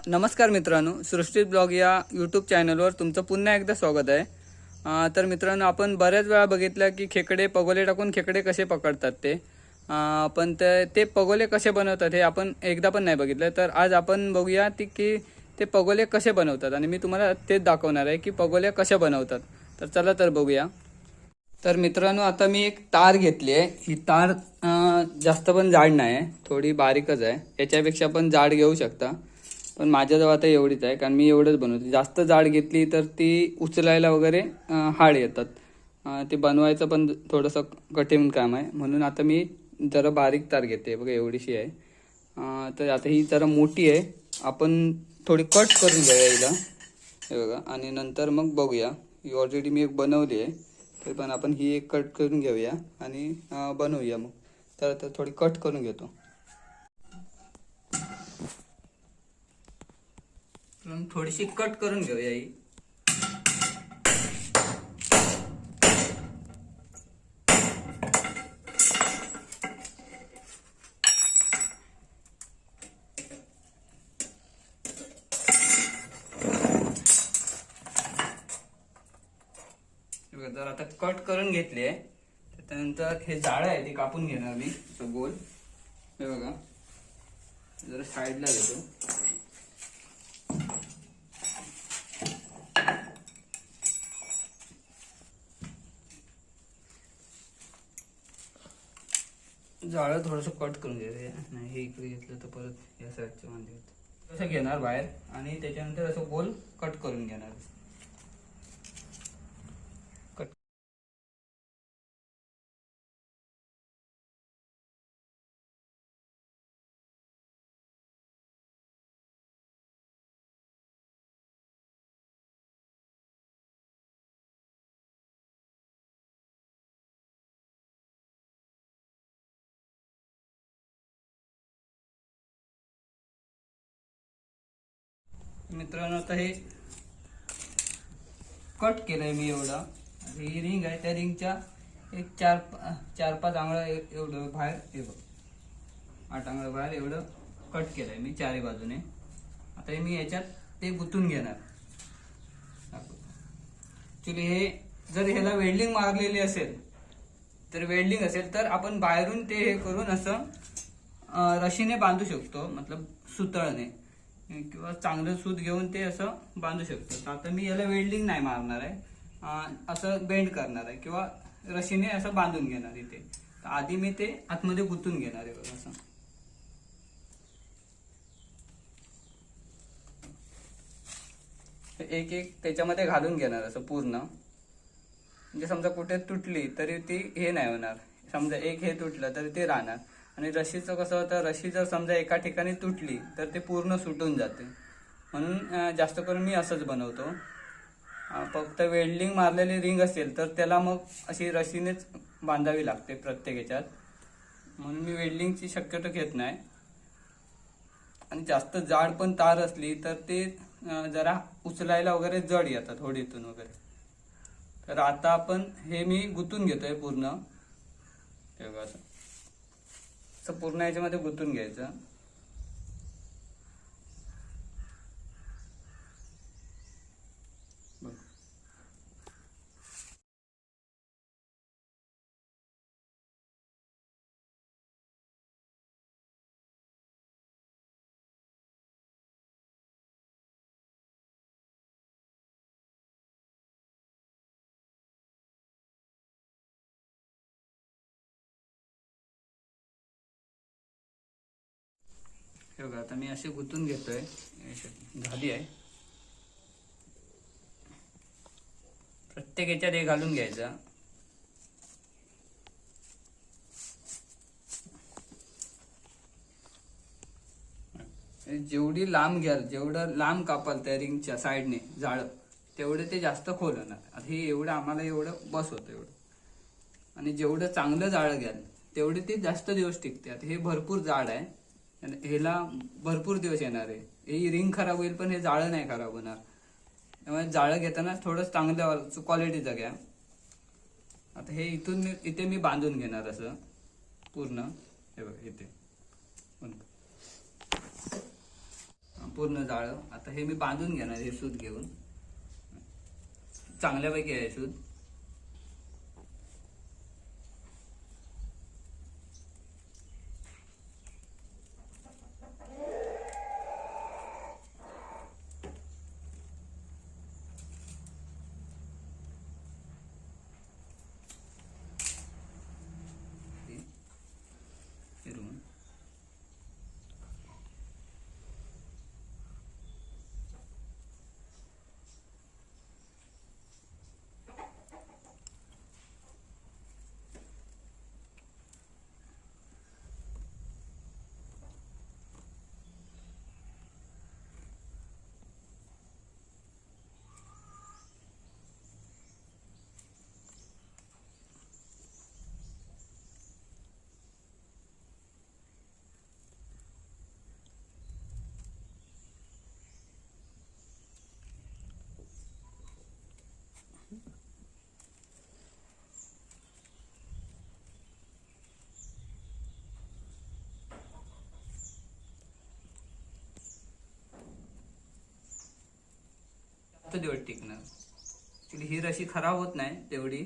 नमस्कार मित्रांनो, सृष्टी ब्लॉग या यूट्यूब चॅनलवर तुमचं पुन्हा एकदा स्वागत आहे. तर मित्रांनो, आपण बऱ्याच वेळा बघितलं की खेकडे पगोले टाकून खेकडे कसे पकडतात ते. पण ते पगोले कसे बनवतात हे आपण एकदा पण नाही बघितलं. तर आज आपण बघूया की ते पगोले कसे बनवतात आणि मी तुम्हाला तेच दाखवणार आहे की पगोले कसे बनवतात. तर चला तर बघूया. तर मित्रांनो, आता मी एक तार घेतली आहे. ही तार जास्त पण जाड नाही आहे, थोडी बारीकच आहे. याच्यापेक्षा पण जाड घेऊ शकता, पण माझ्याजवळ आता एवढीच आहे कारण मी एवढंच बनवते. जास्त जाड घेतली तर ती उचलायला वगैरे हाड येतात. ते बनवायचं पण थोडंसं कठीण काम आहे, म्हणून आता मी जरा बारीक तार घेते. बघा एवढीशी आहे. तर आता ही जरा मोठी आहे, आपण थोडी कट करून घेऊया हिला. हे बघा, आणि नंतर मग बघूया. ही ऑलरेडी मी एक बनवली आहे, तरी पण आपण ही एक कट करून घेऊया आणि बनवूया मग. तर आता थोडी कट करून घेतो. थोडीशी कट करून घेऊया ही. जर आता कट करून घेतली आहे, त्यानंतर हे जाळं आहे ते कापून घेणार मी गोल. हे बघा, जरा साईडला घेतो. जाळं थोडंसं कट करून घेऊया. नाही, हे इकडे घेतलं तर परत या साईडचं वांदे होतं. असं घेणार बाहेर आणि त्याच्यानंतर असं गोल कट करून घेणार. मित्रांनो, आता हे कट केलंय मी एवढा. ही रिंग आहे, त्या रिंगच्या एक चार पाच आंगळं एवढं बाहेर, हे बघ 8 आंगळं बाहेर एवढं कट केलंय मी चारी बाजूने. आता हे मी याच्यात ते गुंतून घेणार. ऍक्च्युली हे जर ह्याला वेल्डिंग मारलेली असेल तर आपण बाहेरून ते हे करून असं रशीने बांधू शकतो, मतलब सुतळने, किंवा चांगलं सूत घेऊन ते असं बांधू शकतो. तर आता मी याला वेल्डिंग नाही मारणार आहे, असं बेंड करणार आहे किंवा रशीने असं बांधून घेणार इथे. तर आधी मी ते आतमध्ये गुंतून घेणार आहे बघा असं. एक एक त्याच्यामध्ये घालून घेणार असं पूर्ण. म्हणजे समजा कुठे तुटली तरी ती हे नाही होणार. समजा एक हे तुटलं तरी ते राहणार. आणि रशीचं कसं होतं, रशी जर समजा एका ठिकाणी तुटली तर ते पूर्ण सुटून जाते. म्हणून जास्त करून मी असंच बनवतो. फक्त वेल्डिंग मारलेली रिंग असेल तर त्याला मग अशी रशीनेच बांधावी लागते प्रत्येक ह्याच्यात, म्हणून मी वेल्डिंगची शक्यतो घेत नाही. आणि जास्त जाड पण तार असली तर ते जरा उचलायला वगैरे जड येतात होडीतून वगैरे. तर आता आपण हे मी गुंतून घेतोय पूर्ण. हे बघा असं पूर्ण याच्यामध्ये गुंतून घ्यायचं. हे बघा, आता मी असे गुंतून घेतोय. झाली आहे. प्रत्येक याच्यात हे घालून घ्यायचं. जेवढी लांब घ्याल, जेवढं लांब कापाल त्या रिंगच्या साईडने जाळं, तेवढं ते जास्त खोल होणार. आता हे एवढं आम्हाला एवढं बस होतं एवढं. आणि जेवढं चांगलं जाळं घ्याल तेवढे ते जास्त दिवस टिकते. आता हे भरपूर जाड आहे, ह्याला भरपूर दिवस येणार आहे. ही रिंग खराब होईल पण हे जाळं नाही खराब होणार. त्यामुळे जाळं घेताना थोडं चांगलं क्वालिटीचं घ्या. आता हे इथे मी बांधून घेणार असं पूर्ण. हे बघ इथे पूर्ण जाळं. आता हे मी बांधून घेणार हे सूत घेऊन. चांगल्यापैकी आहे सूत. फिरवून जास्त दिवस टिकणार. ऍक्च्युली ही रशी खराब होत नाही, तेवढी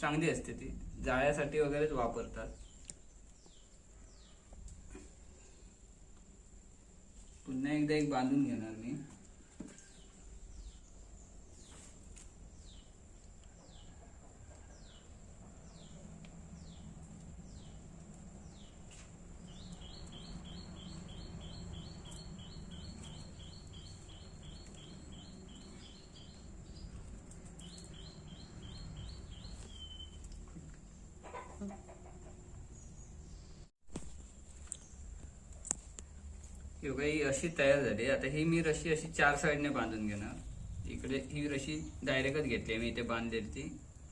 चांगली असते. ती जाळ्यासाठी वगैरेच वापरतात. पुन्हा एकदा एक बांधून घेणार मी. ही अशी तयार झाली. आता ही मी रशी अशी 4 साईडने बांधून घेणार. इकडे ही रशी डायरेक्टच घेतली मी इथे बांधलेली ती.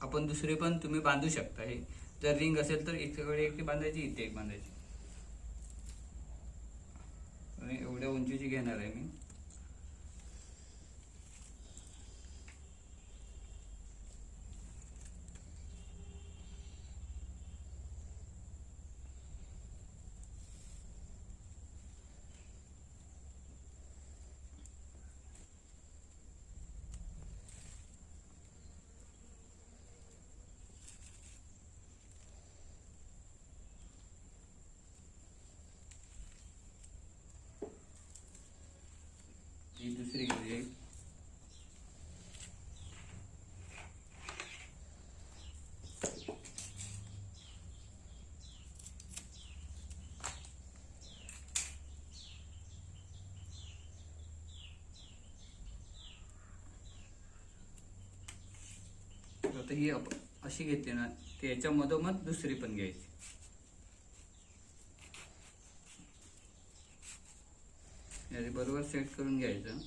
आपण दुसरी पण तुम्ही बांधू शकता. हे जर रिंग असेल तर इकडे एक बांधायची, इथे एक बांधायची. आणि एवढ्या उंचीची घेणार आहे मी. ही दुसरी घेऊया. आता ही अशी घेतली ना, त्याच्या मधोमध दुसरी पण घ्यायची. याचे बरोबर सेट करून घ्यायचं.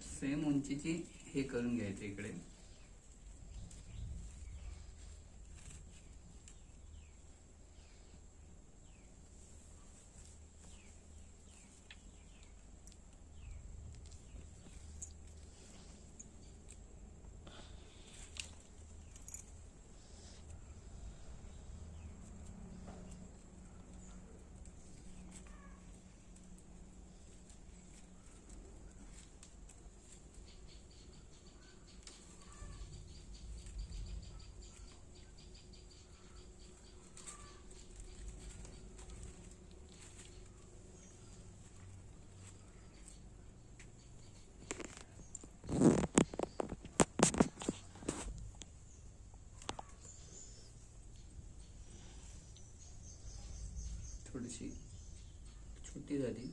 सेम उंचीची हे करून घ्यायचं इकडे. थोडीशी छोटी झाली.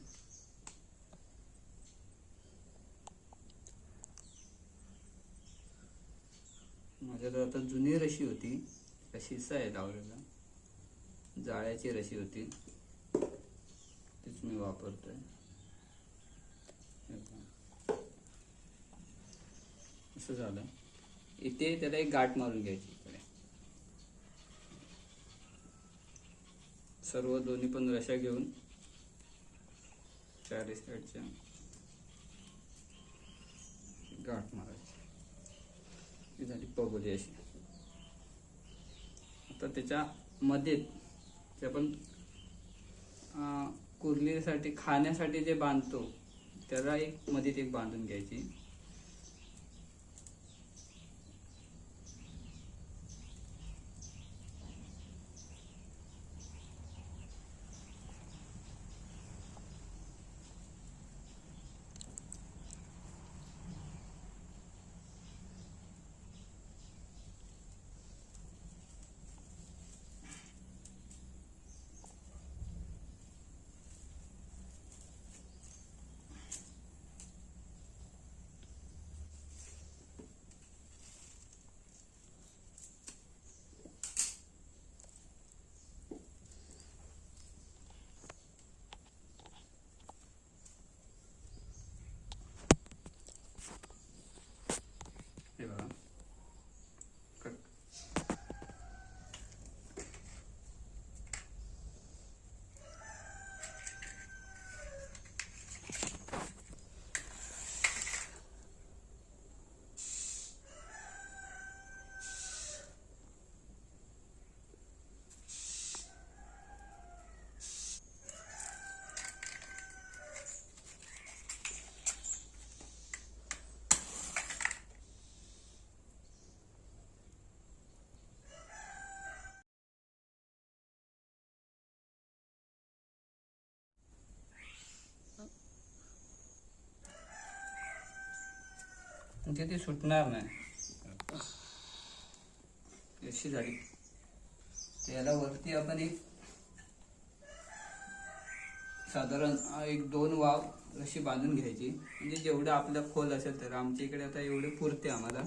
माझ्याकडे आता जुनी रशी होती, शिसा आहे लावलेला, जाळ्याची रशी होती, तीच मी वापरतोय. असं झालं. इथे त्याला एक गाठ मारून घ्यायची. इकडे सर्व दोन्ही पण रशा घेऊन चारी साईडच्या गाठ मारायची. ही झाली पगोली अशी. आता त्याच्या मध्ये जे आपण कुर्लीसाठी खाण्यासाठी जे बांधतो त्याला एक मध्ये एक बांधून घ्यायची. हे बघा कट. म्हणजे ती सुटणार नाही अशी झाली. त्याला वरती आपण एक साधारण 1-2 वाव अशी बांधून घ्यायची. म्हणजे जेवढं आपलं खोल असेल तर आमच्या इकडे आता एवढे पुरते आम्हाला,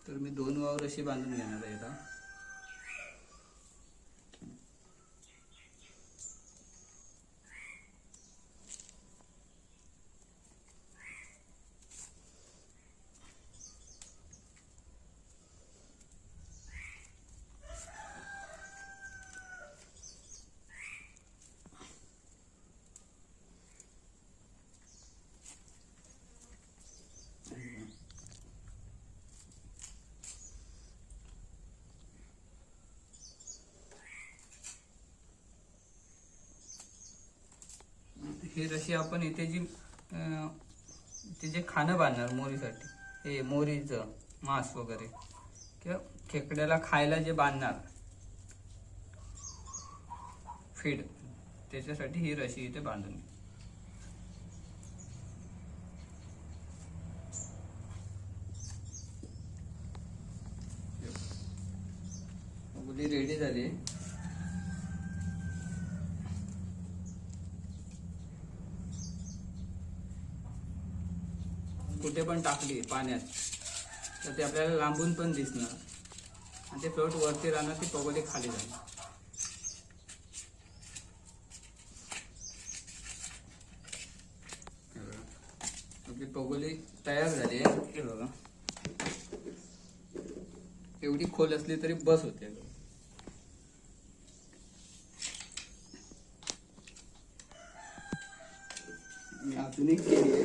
तर मी 2 वाव अशी बांधून घेणार आहे याला. ही रशी आपण इथे जे खाणं बांधणार मोरीसाठी, हे मोरीचं मांस वगैरे किंवा खेकड्याला खायला जे बांधणार फीड, त्याच्यासाठी ही रशी इथे बांधून घे. पगोली रेडी झाली. कुठे पण टाकली पाण्यात तर ते आपल्याला लांबून पण दिसणार आणि ते फ्लोट वरती राहणार, ती पगोली खाली जाणार. आपली पगोली तयार झाली आहे. हे बघा एवढी खोल असली तरी बस होते. मी अजून एक केली आहे.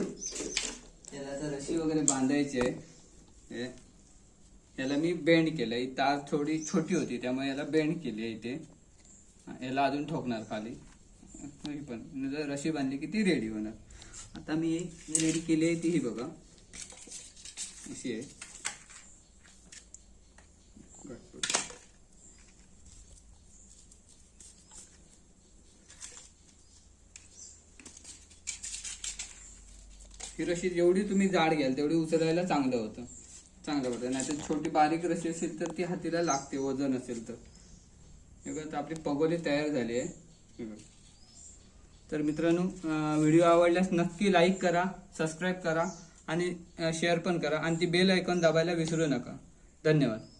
त्याला आता रशी वगैरे बांधायची आहे. याला मी बेंड केलं. ही तार थोडी छोटी होती त्यामुळे याला बेंड केली आहे इथे. याला अजून ठोकणार खाली. पण जर रशी बांधली की ती रेडी होणार. आता मी रेडी केली आहे ती ही बघा अशी आहे. ही रशी जेवढी तुम्ही जाड घ्याल तेवढी उचलायला चांगलं पडतं. नाही तर छोटी बारीक रशी असेल तर ती हातीला लागते, वजन असेल तर. हे बघा आपली पगोली तयार झाली आहे. तर मित्रांनो, व्हिडिओ आवडल्यास नक्की लाईक करा, सबस्क्राईब करा आणि शेअर पण करा आणि ती बेल आयकॉन दाबायला विसरू नका. धन्यवाद.